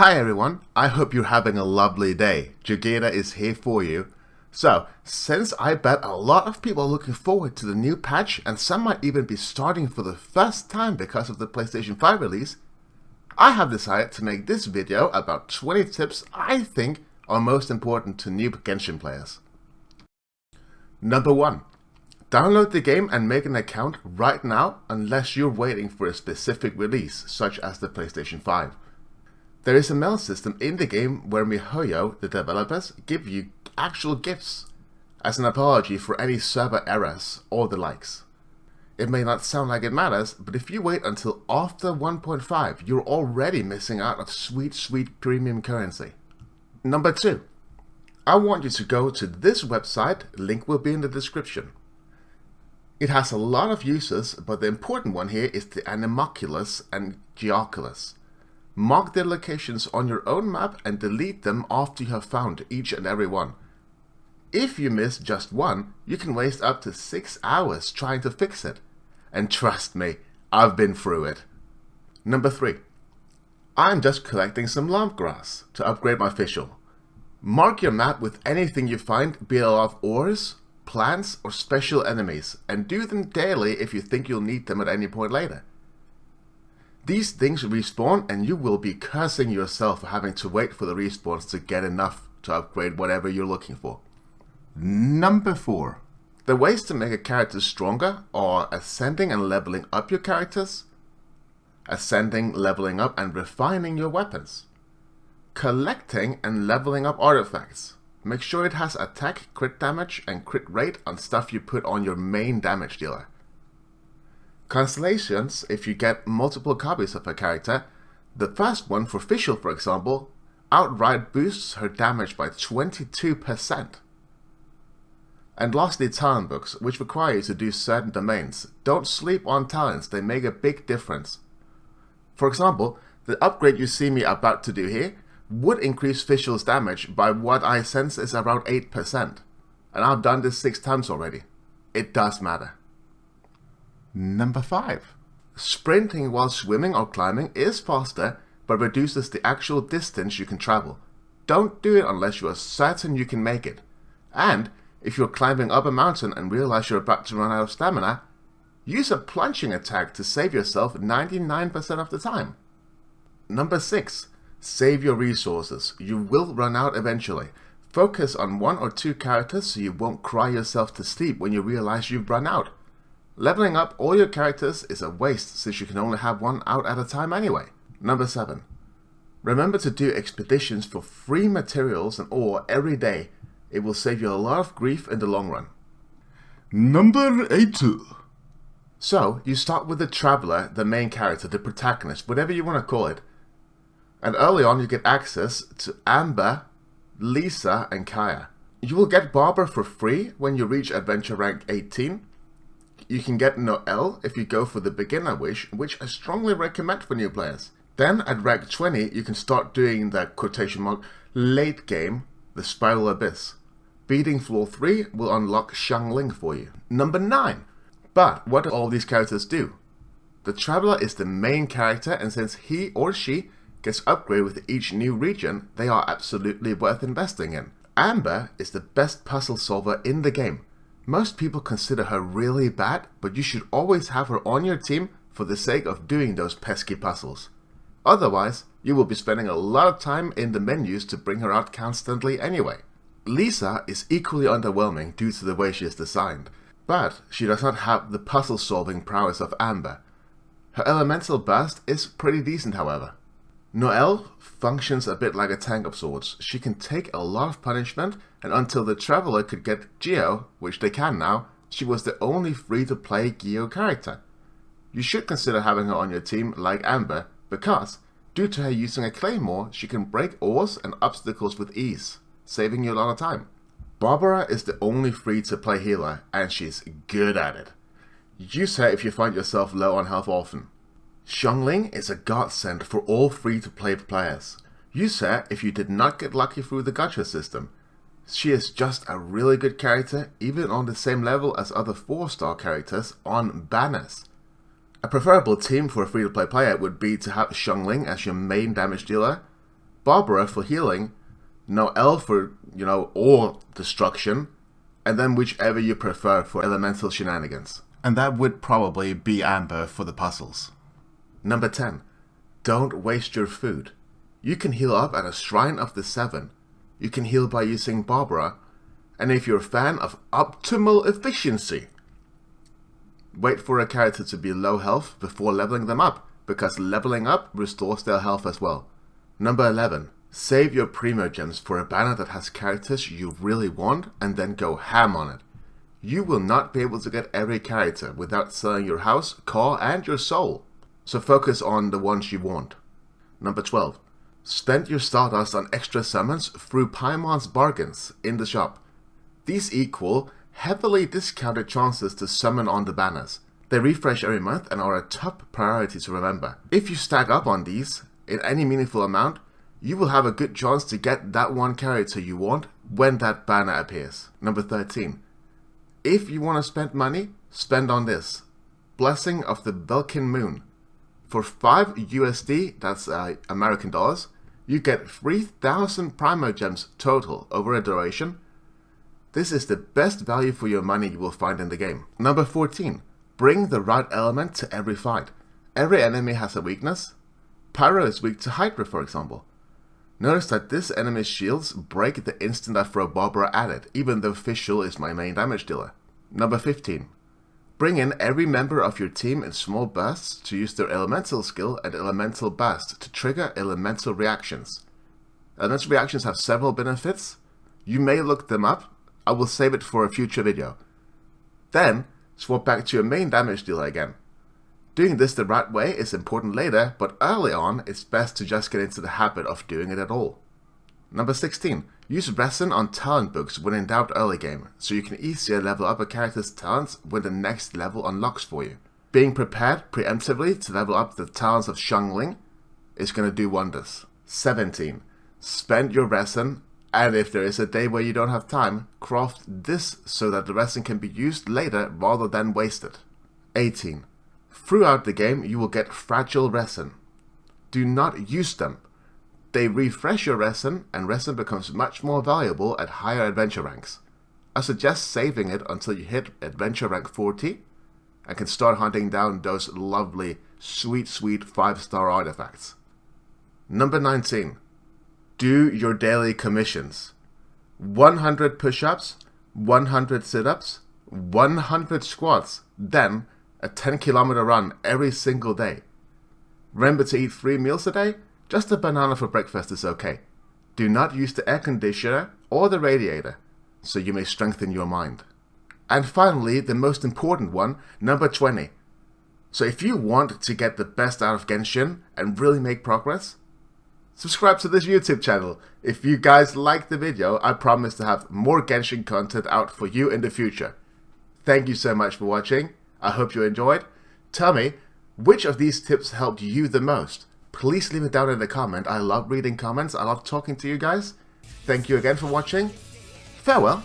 Hi everyone, I hope you're having a lovely day. Jogeta is here for you. So, since I bet a lot of people are looking forward to the new patch and some might even be starting for the first time because of the PlayStation 5 release, I have decided to make this video about 20 tips I think are most important to new Genshin players. Number 1. Download the game and make an account right now unless you're waiting for a specific release, such as the PlayStation 5. There is a mail system in the game where MiHoYo, the developers, give you actual gifts as an apology for any server errors or the likes. It may not sound like it matters, but if you wait until after 1.5, you're already missing out on sweet premium currency. Number 2. I want you to go to this website, link will be in the description. It has a lot of uses, but the important one here is the Animalculus and Geoculus. Mark their locations on your own map and delete them after you have found each and every one. If you miss just one, you can waste up to 6 hours trying to fix it. And trust me, I've been through it. Number 3. I'm just collecting some lamp grass to upgrade my facial. Mark your map with anything you find, be it a lot of ores, plants, or special enemies, and do them daily if you think you'll need them at any point later. These things respawn and you will be cursing yourself for having to wait for the respawns to get enough to upgrade whatever you're looking for. Number 4. The ways to make a character stronger are ascending and leveling up your characters, ascending, leveling up and refining your weapons, collecting and leveling up artifacts. Make sure it has attack, crit damage and crit rate on stuff you put on your main damage dealer. Constellations, if you get multiple copies of a character, the first one for Fischl for example, outright boosts her damage by 22%. And lastly, talent books, which require you to do certain domains. Don't sleep on talents, they make a big difference. For example, the upgrade you see me about to do here would increase Fischl's damage by what I sense is around 8%. And I've done this 6 times already. It does matter. Number 5. Sprinting while swimming or climbing is faster, but reduces the actual distance you can travel. Don't do it unless you are certain you can make it. And if you're climbing up a mountain and realize you're about to run out of stamina, use a plunging attack to save yourself 99% of the time. Number 6. Save your resources. You will run out eventually. Focus on 1 or 2 characters so you won't cry yourself to sleep when you realize you've run out. Leveling up all your characters is a waste since you can only have one out at a time anyway. Number 7. Remember to do expeditions for free materials and ore every day. It will save you a lot of grief in the long run. Number 8. So, you start with the Traveler, the main character, the protagonist, whatever you want to call it. And early on you get access to Amber, Lisa and Kaya. You will get Barbara for free when you reach adventure rank 18. You can get Noelle if you go for the beginner wish, which I strongly recommend for new players. Then at rank 20 you can start doing the quotation mark late game, the Spiral Abyss. Beating floor 3 will unlock Xiangling for you. Number 9. But what do all these characters do? The Traveler is the main character, and since he or she gets upgraded with each new region, they are absolutely worth investing in. Amber is the best puzzle solver in the game. Most people consider her really bad, but you should always have her on your team for the sake of doing those pesky puzzles. Otherwise, you will be spending a lot of time in the menus to bring her out constantly anyway. Lisa is equally underwhelming due to the way she is designed, but she does not have the puzzle solving prowess of Amber. Her elemental burst is pretty decent however. Noelle functions a bit like a tank of sorts. She can take a lot of punishment, and until the Traveler could get Geo, which they can now, she was the only free-to-play Geo character. You should consider having her on your team like Amber, because, due to her using a claymore, she can break ores and obstacles with ease, saving you a lot of time. Barbara is the only free-to-play healer, and she's good at it. Use her if you find yourself low on health often. Xiangling is a godsend for all free-to-play players. Use her if you did not get lucky through the gacha system. She is just a really good character, even on the same level as other 4-star characters on banners. A preferable team for a free-to-play player would be to have Xiangling as your main damage dealer, Barbara for healing, Noelle for, ore destruction, and then whichever you prefer for elemental shenanigans. And that would probably be Amber for the puzzles. Number 10. Don't waste your food. You can heal up at a Shrine of the Seven. You can heal by using Barbara, and if you're a fan of optimal efficiency, wait for a character to be low health before leveling them up, because leveling up restores their health as well. Number 11. Save your Primo Gems for a banner that has characters you really want and then go ham on it. You will not be able to get every character without selling your house, car and your soul. So focus on the ones you want. Number 12. Spend your Stardust on extra summons through Paimon's bargains in the shop. These equal heavily discounted chances to summon on the banners. They refresh every month and are a top priority to remember. If you stack up on these in any meaningful amount, you will have a good chance to get that one character you want when that banner appears. Number 13. If you want to spend money, spend on this. Blessing of the Belkin Moon. For 5 USD, that's American dollars, you get 3,000 Primo Gems total over a duration. This is the best value for your money you will find in the game. Number 14. Bring the right element to every fight. Every enemy has a weakness. Pyro is weak to Hydra, for example. Notice that this enemy's shields break the instant I throw Barbara at it, even though Fischl is my main damage dealer. Number 15. Bring in every member of your team in small bursts to use their elemental skill and elemental burst to trigger elemental reactions. Elemental reactions have several benefits. You may look them up. I will save it for a future video. Then, swap back to your main damage dealer again. Doing this the right way is important later, but early on it's best to just get into the habit of doing it at all. Number 16. Use Resin on talent books when in doubt early game, so you can easier level up a character's talents when the next level unlocks for you. Being prepared preemptively to level up the talents of Xiangling is going to do wonders. 17. Spend your Resin, and if there is a day where you don't have time, craft this so that the Resin can be used later rather than wasted. 18. Throughout the game, you will get fragile resin. Do not use them. They refresh your resin, and resin becomes much more valuable at higher adventure ranks. I suggest saving it until you hit adventure rank 40 and can start hunting down those lovely, sweet 5-star artifacts. Number 19. Do your daily commissions. 100 push-ups, 100 sit-ups, 100 squats, then a 10-kilometer run every single day. Remember to eat 3 meals a day? Just a banana for breakfast is okay. Do not use the air conditioner or the radiator, so you may strengthen your mind. And finally, the most important one, number 20. So if you want to get the best out of Genshin and really make progress, subscribe to this YouTube channel. If you guys like the video, I promise to have more Genshin content out for you in the future. Thank you so much for watching. I hope you enjoyed. Tell me, which of these tips helped you the most? Please leave it down in the comment. I love reading comments. I love talking to you guys. Thank you again for watching. Farewell.